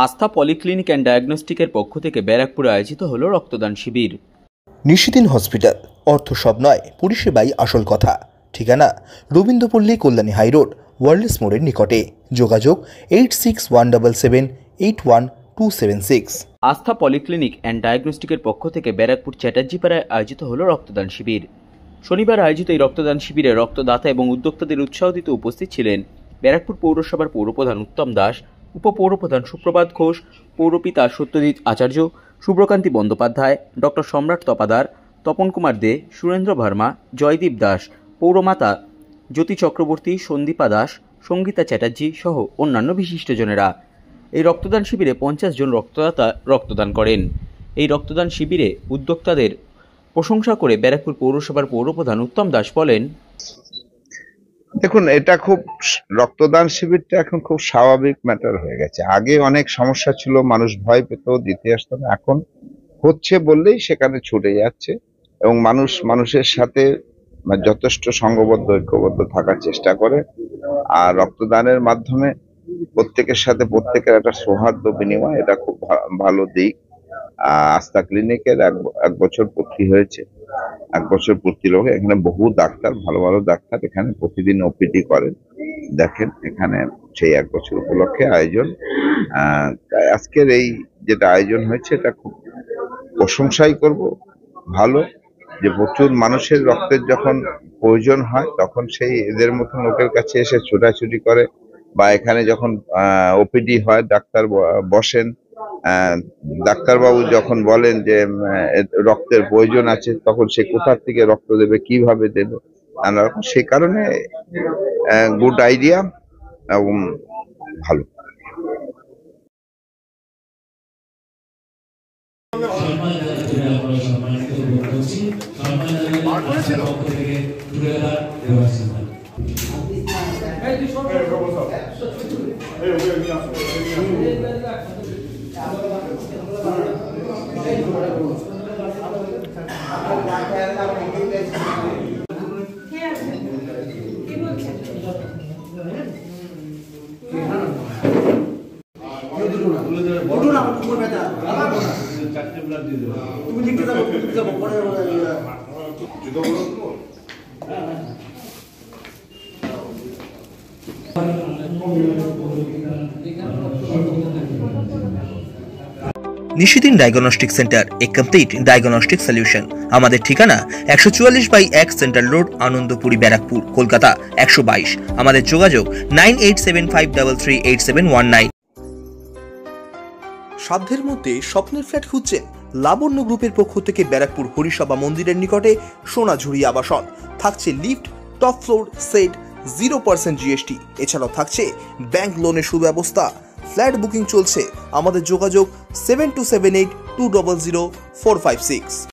আস্থা polyclinic and ডায়াগনস্টিকের পক্ষ থেকে ব্যারাকপুরে আয়োজিত হলো রক্তদান শিবির। নিশিদিন হসপিটাল, অর্থ সব নয়, পরিষেবাই আসল কথা। ঠিকানা রবীন্দ্রপল্লী, কল্যাণী হাইরোড, ওয়ার্ল্ডস মোড়ের নিকটে। যোগাযোগ 8617781276। আস্থা পলিক্লিনিক অ্যান্ড ডায়াগনস্টিকের পক্ষ থেকে ব্যারাকপুর চ্যাটার্জিপাড়ায় আয়োজিত হলো রক্তদান শিবির। শনিবার আয়োজিত এই রক্তদান শিবিরে রক্তদাতা এবং উদ্যোক্তাদের উৎসাহ দিতে উপস্থিত ছিলেন ব্যারাকপুর পৌরসভার পৌরপ্রধান উত্তম দাস, উপপৌরপ্রধান সুপ্রভাত ঘোষ, পৌরপিতা সত্যজিৎ আচার্য, শুভ্রকান্তি বন্দ্যোপাধ্যায়, ডক্টর সম্রাট তপাদার, তপন কুমার দে, সুরেন্দ্র ভার্মা, জয়দীপ দাস, পৌরমাতা জ্যোতি চক্রবর্তী, সন্দীপা দাস, সঙ্গীতা চ্যাটার্জি সহ অন্যান্য বিশিষ্টজনেরা। এই রক্তদান শিবিরে 50 জন রক্তদাতা রক্তদান করেন। এই রক্তদান শিবিরে উদ্যোক্তাদের প্রশংসা করে ব্যারাকপুর পৌরসভার পৌরপ্রধান উত্তম দাস বলেন, দেখুন, এটা খুব রক্তদান শিবিরটা এখন খুব স্বাভাবিক ম্যাটার হয়ে গেছে। আগে অনেক সমস্যা ছিল, মানুষ ভয় পেত, দিতে আসতো না। এখন হচ্ছে বললেই সেখানে ছুটে যাচ্ছে এবং মানুষের সাথে যথেষ্ট সংঘবদ্ধ, ঐক্যবদ্ধ থাকার চেষ্টা করে। আর রক্তদানের মাধ্যমে প্রত্যেকের সাথে প্রত্যেকের একটা সৌহার্দ্য বিনিময়, এটা খুব ভালো দিক। আস্থা ক্লিনিকের এক বছর পূর্তি হয়েছে। 1 বছর পূর্তি লোক এখানে বহু ডাক্তার, ভালো ভালো ডাক্তার এখানে প্রতিদিন ওপিডি করেন। দেখেন এখানে সেই 1 বছর উপলক্ষে আয়োজন। আজকের এই যেটা আয়োজন হয়েছে এটা খুব প্রশংসাই করব। ভালো যে প্রচুর মানুষের রক্তের যখন প্রয়োজন হয় তখন সেই এদের মতো লোকের কাছে এসে ছোটাছুটি করে, বা এখানে যখন ওপিডি হয় ডাক্তার বসেন, ডাক্তারবাবু যখন বলেন যে রক্তের প্রয়োজন আছে তখন সে কোথা থেকে রক্ত দেবে, কিভাবে দেবে, সেই কারণে গুড আইডিয়া এবং ভালো। নিশিদিন ডায়াগনস্টিক সেন্টার, এ কমপ্লিট ডায়াগনস্টিক সলিউশন। আমাদের ঠিকানা 144/1 সেন্ট্রাল রোড, আনন্দপুরি, ব্যারাকপুর, কলকাতা 122। আমাদের যোগাযোগ 9875338719। সাধ্যের মধ্যে স্বপ্নের ফ্ল্যাট খুঁজছেন? লাবণ্য গ্রুপের পক্ষ থেকে ব্যারাকপুর হরিসভা মন্দিরের নিকটে সোনাঝুরি আবাসন। থাকছে lift, top floor, set, 0% GST. এছাড়াও থাকছে ব্যাংক লোনের সুব্যবস্থা। ফ্ল্যাট বুকিং চলছে। আমাদের যোগাযোগ 7278200456।